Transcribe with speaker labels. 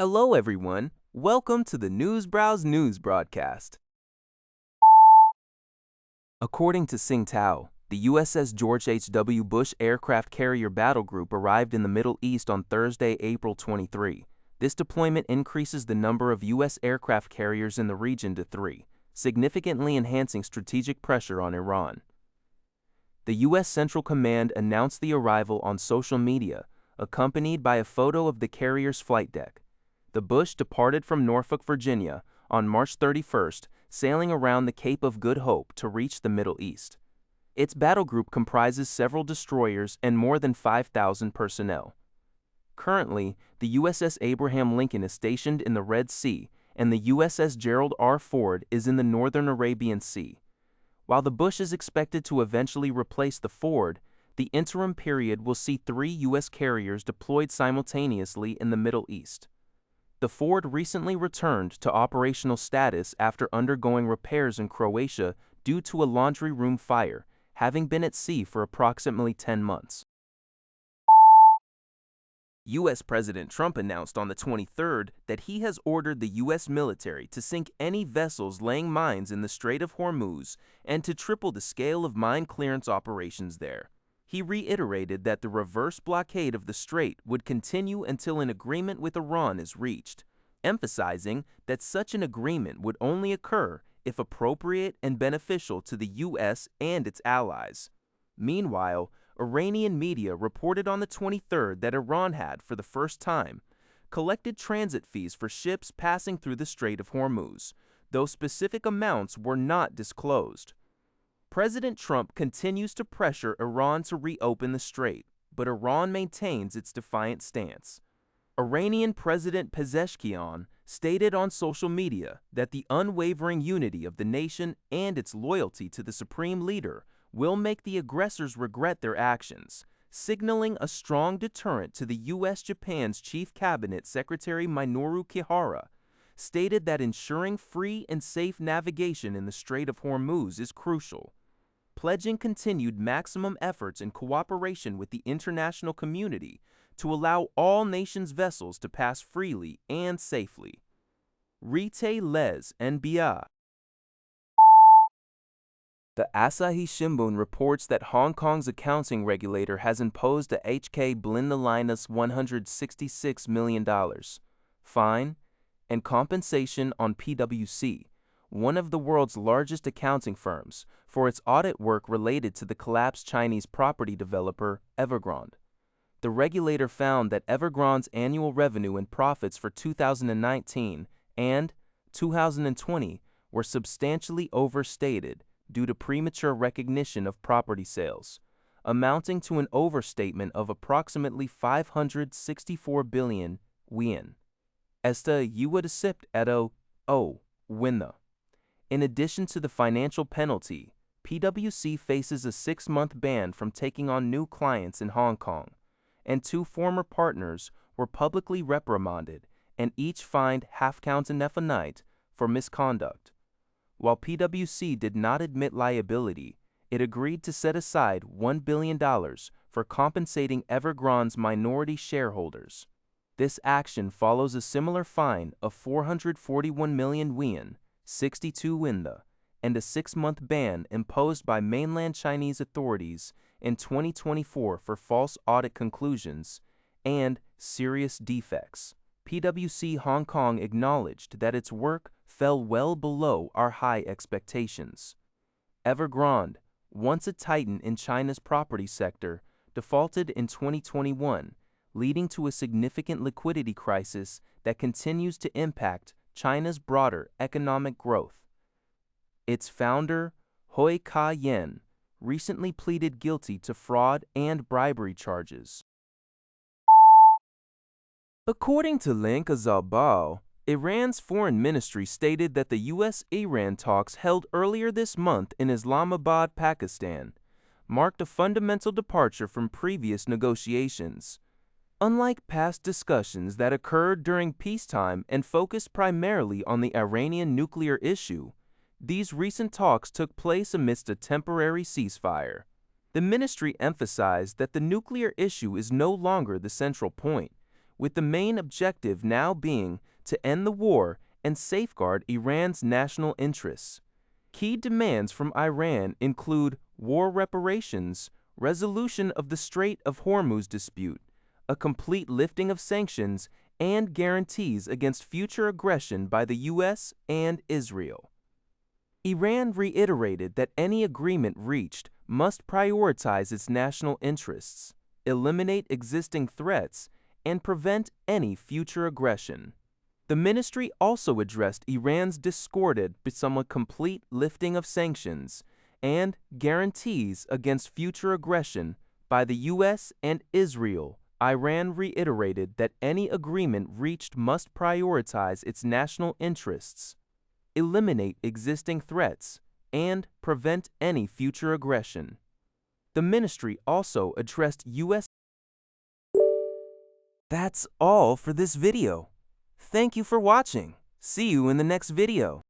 Speaker 1: Hello, everyone. Welcome to the Newsbrowse News broadcast. According to Tsingtao, the USS George H.W. Bush aircraft carrier battle group arrived in the Middle East on Thursday, April 23. This deployment increases the number of U.S. aircraft carriers in the region to 3, significantly enhancing strategic pressure on Iran. The U.S. Central Command announced the arrival on social media, accompanied by a photo of the carrier's flight deck. The Bush departed from Norfolk, Virginia, on March 31st, sailing around the Cape of Good Hope to reach the Middle East. Its battle group comprises several destroyers and more than 5,000 personnel. Currently, the USS Abraham Lincoln is stationed in the Red Sea, and the USS Gerald R. Ford is in the Northern Arabian Sea. While the Bush is expected to eventually replace the Ford, the interim period will see 3 U.S. carriers deployed simultaneously in the Middle East. The Ford recently returned to operational status after undergoing repairs in Croatia due to a laundry room fire, having been at sea for approximately 10 months. U.S. President Trump announced on the 23rd that he has ordered the U.S. military to sink any vessels laying mines in the Strait of Hormuz and to triple the scale of mine clearance operations there. He reiterated that the reverse blockade of the Strait would continue until an agreement with Iran is reached, emphasizing that such an agreement would only occur if appropriate and beneficial to the U.S. and its allies. Meanwhile, Iranian media reported on the 23rd that Iran had, for the first time, collected transit fees for ships passing through the Strait of Hormuz, though specific amounts were not disclosed. President Trump continues to pressure Iran to reopen the strait, but Iran maintains its defiant stance. Iranian President Pezeshkian stated on social media that the unwavering unity of the nation and its loyalty to the supreme leader will make the aggressors regret their actions, signaling a strong deterrent to the U.S.-Japan's Chief Cabinet Secretary Minoru Kihara, stated that ensuring free and safe navigation in the Strait of Hormuz is crucial, pledging continued maximum efforts in cooperation with the international community to allow all nations' vessels to pass freely and safely. Rite les NBA. The Asahi Shimbun reports that Hong Kong's accounting regulator has imposed a HK Blindalinus $166 million fine and compensation on PwC, one of the world's largest accounting firms, for its audit work related to the collapsed Chinese property developer Evergrande. The regulator found that Evergrande's annual revenue and profits for 2019 and 2020 were substantially overstated due to premature recognition of property sales, amounting to an overstatement of approximately 564 billion yuan. Esta uadisipt edo winna. In addition to the financial penalty, PwC faces a 6-month ban from taking on new clients in Hong Kong, and 2 former partners were publicly reprimanded and each fined £500,000 for misconduct. While PwC did not admit liability, it agreed to set aside $1 billion for compensating Evergrande's minority shareholders. This action follows a similar fine of 441 million yuan, 62 winda, and a 6-month ban imposed by mainland Chinese authorities in 2024 for false audit conclusions and serious defects. PwC Hong Kong acknowledged that its work fell well below our high expectations. Evergrande, once a titan in China's property sector, defaulted in 2021, leading to a significant liquidity crisis that continues to impact China's broader economic growth. Its founder, Hui Ka-yen, recently pleaded guilty to fraud and bribery charges. According to Link Azalbao, Iran's foreign ministry stated that the U.S.-Iran talks held earlier this month in Islamabad, Pakistan, marked a fundamental departure from previous negotiations. Unlike past discussions that occurred during peacetime and focused primarily on the Iranian nuclear issue, these recent talks took place amidst a temporary ceasefire. The ministry emphasized that the nuclear issue is no longer the central point, with the main objective now being to end the war and safeguard Iran's national interests. Key demands from Iran include war reparations, resolution of the Strait of Hormuz dispute, a complete lifting of sanctions, and guarantees against future aggression by the U.S. and Israel. Iran reiterated that any agreement reached must prioritize its national interests, eliminate existing threats, and prevent any future aggression. The ministry also addressed Iran's discorded but somewhat complete lifting of sanctions and guarantees against future aggression by the U.S. and Israel. Iran reiterated that any agreement reached must prioritize its national interests, eliminate existing threats, and prevent any future aggression. The ministry also addressed U.S. That's all for this video. Thank you for watching. See you in the next video.